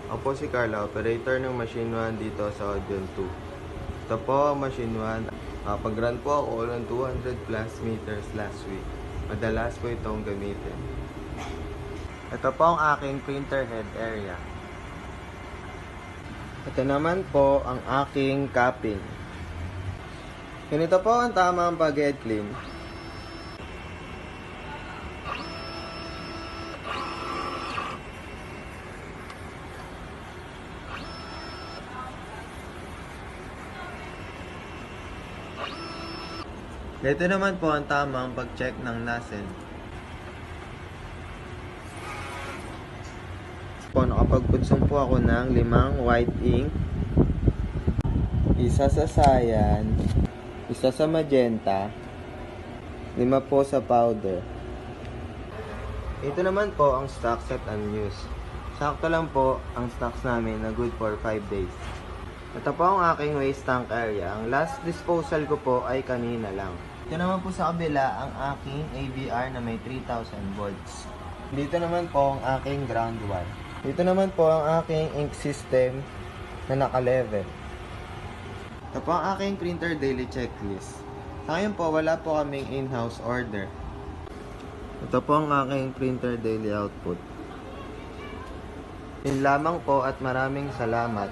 Ako po si Carla, operator ng Machine 1 dito sa Audion 2. Ito po ang Machine 1. Pag-run po ako ng 200 plus meters last week. Madalas po itong gamitin. Ito po ang aking printer head area. Ito naman po ang aking capping. Ganito po ang tamang pag-head clean. Dito naman po ang tamang pag-check ng nozzle. Nakapagpudsong po ako ng 5 white ink, isa sa cyan, isa sa magenta, 5 po sa powder. Ito naman po ang stock set unused. Sakto lang po ang stocks namin na good for 5 days. Ito po ang aking waste tank area. Ang last disposal ko po ay kanina lang. Ito naman po sa kabila ang aking AVR na may 3000 volts. Dito naman po ang aking ground wire. Dito naman po ang aking ink system na naka-level. Ito po ang aking printer daily checklist. Sa ngayon po, wala po kaming in-house order. Ito po ang aking printer daily output. Yun lamang po at maraming salamat.